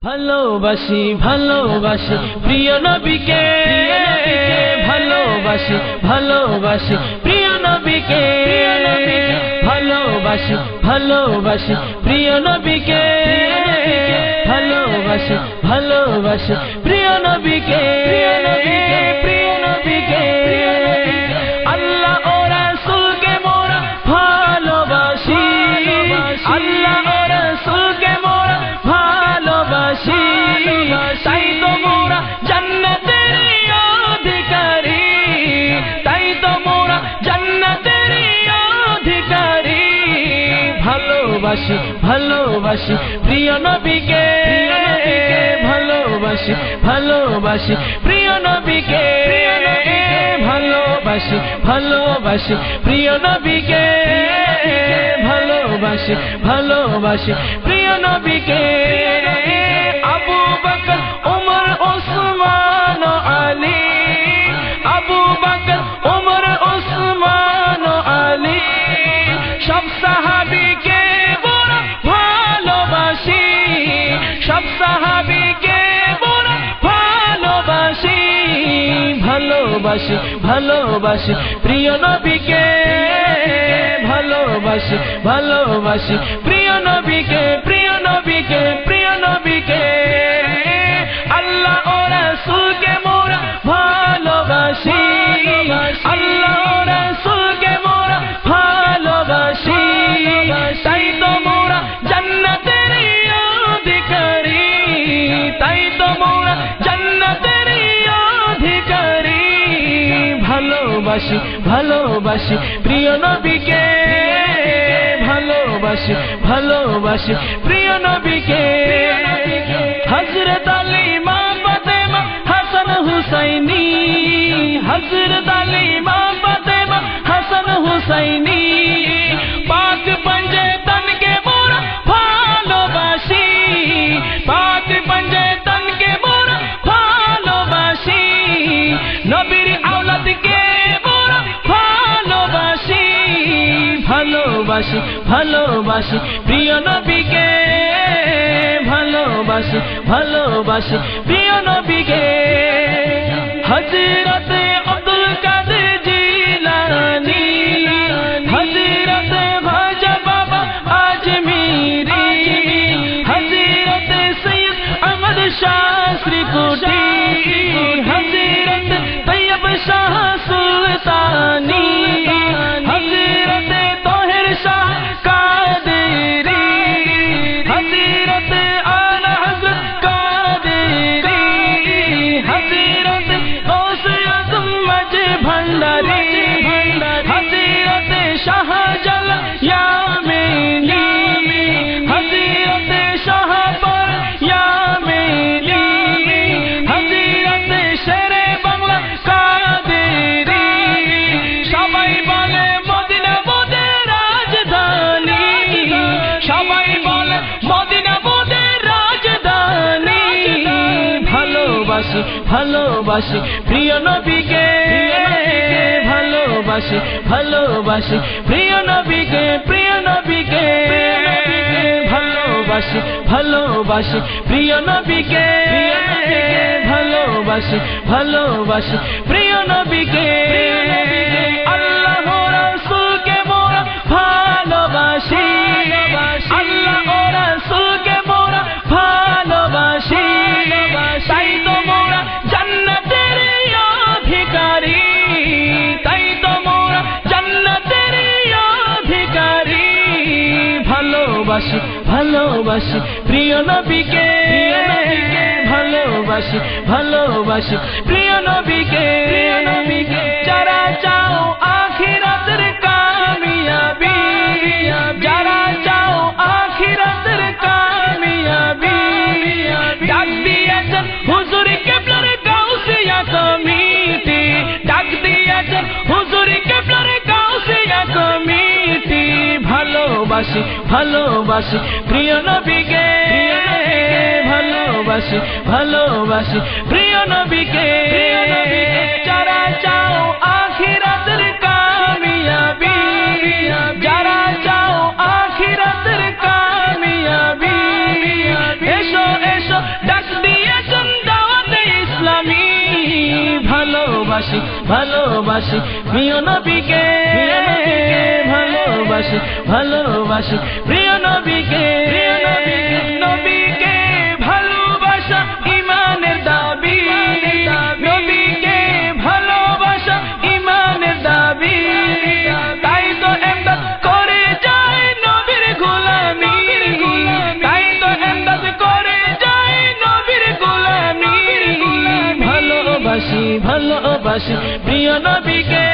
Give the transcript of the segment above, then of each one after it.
ভালোবাসি ভালোবাসি প্রিয় নবীকে, ভালোবাসি ভালোবাসি প্রিয় নবীকে, ভালোবাসি ভালোবাসি প্রিয় নবীকে, ভালোবাসি ভালোবাসি প্রিয় নবীকে, প্রিয় নবীকে। আল্লাহ ও রাসূলকে মোরা ভালোবাসি, আল্লাহ ও রাসূলকে মোরা ভালোবাসি, তাই তো মোরা জান্নাতের অধিকারী, তাই তো মোরা জান্নাতের অধিকারী। ভালোবাসি ভালোবাসি প্রিয় নবীকে, ভালোবাসি ভালোবাসি প্রিয় নবীকে, ভালোবাসি ভালোবাসি প্রিয় নবীকে, ভালোবাসি ভালোবাসি প্রিয় নবীকে। আবু বকর ওমর ওসমান আলী, আবু বকর ওমর ওসমান আলী, সব সাহাবীকে বড় ভালোবাসি, সব সাহাবীকে বড় ভালোবাসি। ভালোবাসি ভালোবাসি প্রিয় নবীকে, ভালোবাসি ভালোবাসি প্রিয় নবীকে, প্রিয় নবীকে, প্রিয় নবীকে। আল্লাহ ও রাসূলকে মোরা ভালোবাসি, আল্লাহ ও রাসূলকে মোরা ভালোবাসি, তাই তো মোরা জান্নাতের অধিকারী, তাই তো মোরা জান্নাতের অধিকারী। ভালোবাসি ভালোবাসি প্রিয় নবীকে, ভালোবাসি ভালোবাসি প্রিয় নবীকে। হযরত আলী মা ফাতেমা হাসান হুসাইনি, হযরত আলী মা ফাতেমা হাসান হুসাইনি, পাক পঞ্জে তনকে মোরা ভালোবাসি, পাক পঞ্জে তনকে মোরা ভালোবাসি। নবীর আওলাদকে মোরা ভালোবাসি, ভালোবাসি ভালোবাসি প্রিয় নবীকে, ভালোবাসি ভালোবাসি প্রিয় নবীকে। হযরত আব্দুল কাদের জিলানী, হযরত খাজা বাবা আজমিরি, হযরত সৈয়দ আহমদ শাস্ত্রী কুটি, হযরত তৈয়ব শাহ সুলতানি, হযরত তাহির শাহ কাদেরি, হযরত আলা হযরত কাদেরি, হযরত গৌস আজম মজ ভণ্ডারি, হযরত শাহজালাল ইয়ামেনি, হযরত শাহপর ইয়ামেনি, হযরত শেরে বাংলা কাদেরি। সবাই বলে মদিনা মোদের রাজধানী, সবাই বলে মদিনা মোদের রাজধানী। ভালোবাসি ভালোবাসি প্রিয় নবীকে, ভালোবাসি ভালোবাসি প্রিয় নবীকে, প্রিয় নবীকে। ভালোবাসি ভালোবাসি প্রিয় নবীকে, ভালোবাসি ভালোবাসি প্রিয় নবীকে। আল্লাহ ও রাসূলকে মোরা ভালোবাসি, আল্লাহ ও রাসূলকে মোরা ভালোবাসি, তাই তো মোরা জান্নাতের অধিকারী, তাই তো মোরা জান্নাতের অধিকারী। ভালোবাসি ভালোবাসি প্রিয় নবীকে, ভালোবাসি ভালোবাসি প্রিয় নবীকে। যারা চাও আখিরাতের কামিয়াবি, যারা চাও আখিরাতের কামিয়াবি, ডাক দিয়েছেন হুজুর কিবলার গাউসিয়া কমিটি, ডাক দিয়েছেন হুজুর কিবলার গাউসিয়া কমিটি। ভালোবাসি ভালোবাসি প্রিয় নবীকে, ভালোবাসি ভালোবাসি প্রিয় নবীকে। যারা চাও আখিরাতের কামিয়াবি, যারা চাও আখিরাতের কামিয়াবি, এসো এসো ভালোবাসি ভালোবাসি প্রিয় নবীকে ভালোবাসি ভালোবাসি প্রিয় নবীকে নবীকে ভালোবাসা ইমানের দাবি নবীকে ভালোবাসা ইমানের দাবি তাই তো এমদাদ করে যায় নবীর গোলামি তাই তো এমদাদ করে যায় নবীর গোলামি ভালোবাসি ভালোবাসি প্রিয় নবীকে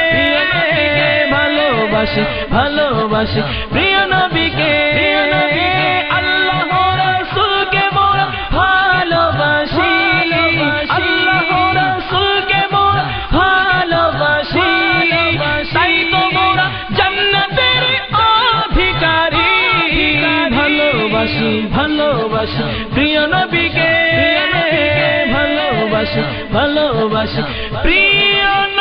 ভালোবাসি ভালোবাসি প্রিয় নবীকে আল্লাহ রাসূলকে মোরা ভালোবাসি আল্লাহ রাসূলকে মোরা ভালোবাসি তাই তো মোরা জান্নাতের অধিকারী ভালোবাসি ভালোবাসি প্রিয় নবীকে ভালোবাসি ভালোবাসি প্রিয়